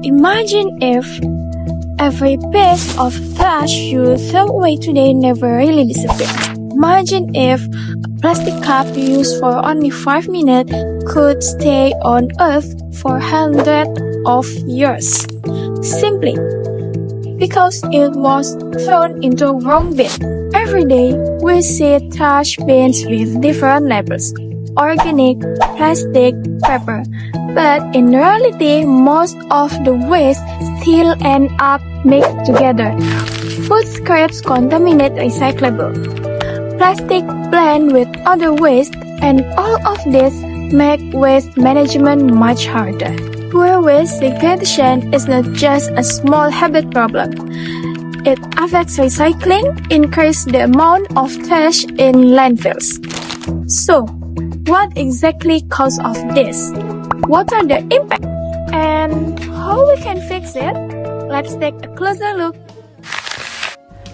Imagine if every piece of trash you throw away today never really disappeared. Imagine if a plastic cup you use for only 5 minutes could stay on Earth for hundreds of years. Simply because it was thrown into a wrong bin. Every day, we see trash bins with different labels: organic, plastic, paper. But in reality, most of the waste still end up mixed together. Food scraps contaminate recyclable. Plastic blend with other waste, and all of this make waste management much harder. Poor waste segregation is not just a small habit problem. It affects recycling, increases the amount of trash in landfills. So, what exactly cause of this? What are the impacts? And how we can fix it? Let's take a closer look.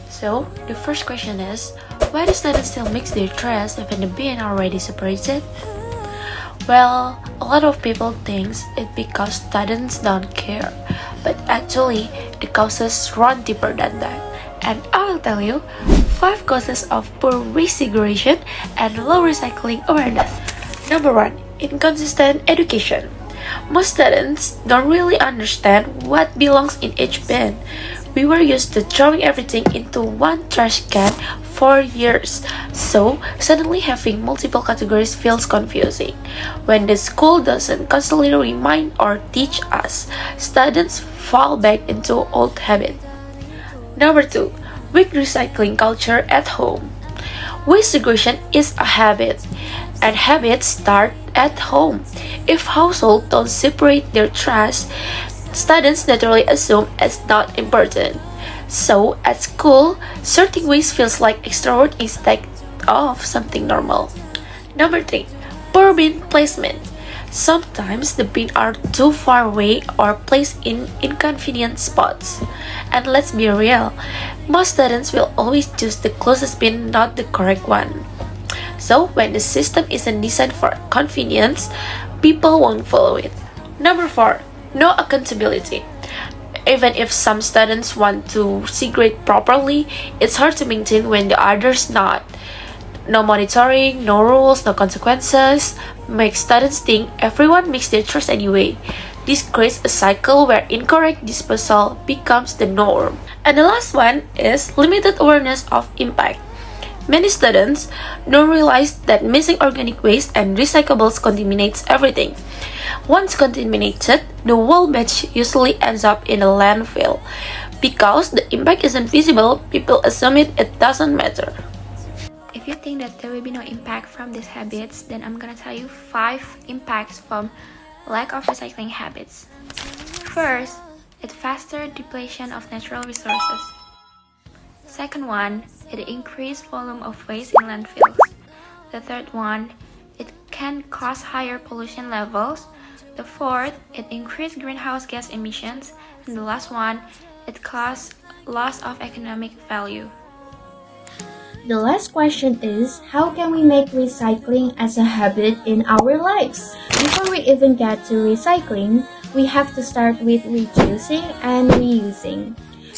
So, the first question is, why do students still mix their trash even the bin already separated? Well, a lot of people think it because students don't care, but actually, the causes run deeper than that. And I'll tell you 5 causes of poor resegregation and low recycling awareness. Number 1. Inconsistent education. Most students don't really understand what belongs in each bin. We were used to throwing everything into one trash can for years, so suddenly having multiple categories feels confusing. When the school doesn't constantly remind or teach us, students fall back into old habits. Number 2. Weak recycling culture at home. Waste segregation is a habit, and habits start at home. If households don't separate their trash, students naturally assume it's not important. So, at school, sorting waste feels like extra work instead of something normal. Number 3. Poor bin placement. Sometimes the bins are too far away or placed in inconvenient spots. And let's be real, most students will always choose the closest bin, not the correct one. So, when the system isn't designed for convenience, people won't follow it. Number 4. No accountability. Even if some students want to segregate properly, it's hard to maintain when the others not. No monitoring, no rules, no consequences make students think everyone makes their trash anyway. This creates a cycle where incorrect disposal becomes the norm. And the last one is limited awareness of impact. Many students don't realize that mixing organic waste and recyclables contaminates everything. Once contaminated, the whole batch usually ends up in a landfill. Because the impact isn't visible, people assume it doesn't matter. If you think that there will be no impact from these habits, then I'm gonna tell you 5 impacts from lack of recycling habits. First, it's faster depletion of natural resources. Second one, it increased volume of waste in landfills. The third one, it can cause higher pollution levels. The fourth, it increased greenhouse gas emissions. And the last one, it caused loss of economic value. The last question is, how can we make recycling as a habit in our lives? Before we even get to recycling, we have to start with reducing and reusing.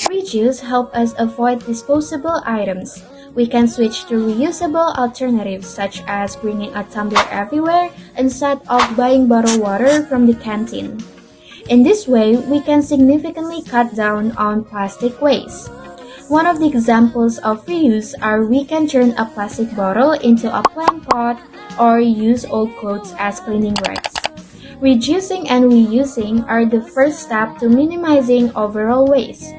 Reduce helps us avoid disposable items. We can switch to reusable alternatives such as bringing a tumbler everywhere instead of buying bottled water from the canteen. In this way, we can significantly cut down on plastic waste. One of the examples of reuse are we can turn a plastic bottle into a plant pot or use old clothes as cleaning rags. Reducing and reusing are the first step to minimizing overall waste.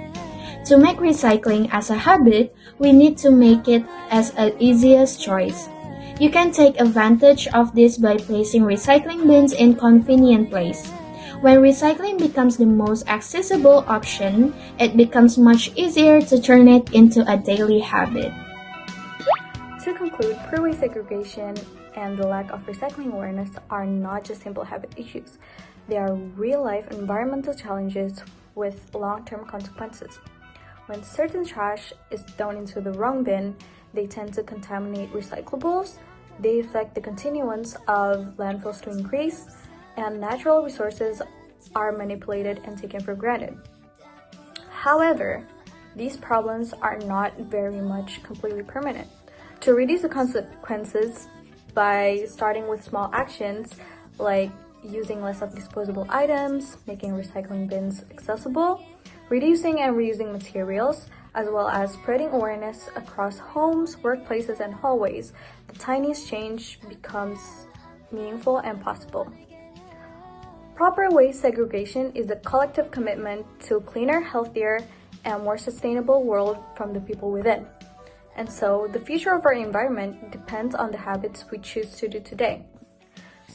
To make recycling as a habit, we need to make it as an easiest choice. You can take advantage of this by placing recycling bins in convenient places. When recycling becomes the most accessible option, it becomes much easier to turn it into a daily habit. To conclude, poor waste segregation and the lack of recycling awareness are not just simple habit issues. They are real-life environmental challenges with long-term consequences. When certain trash is thrown into the wrong bin, they tend to contaminate recyclables, they affect the continuance of landfills to increase, and natural resources are manipulated and taken for granted. However, these problems are not very much completely permanent. To reduce the consequences by starting with small actions like using less of disposable items, making recycling bins accessible, reducing and reusing materials, as well as spreading awareness across homes, workplaces, and hallways, the tiniest change becomes meaningful and possible. Proper waste segregation is a collective commitment to a cleaner, healthier, and more sustainable world from the people within. And so, the future of our environment depends on the habits we choose to do today.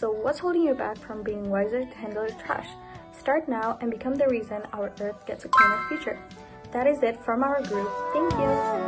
So what's holding you back from being wiser to handle your trash? Start now and become the reason our Earth gets a cleaner future. That is it from our group. Thank you!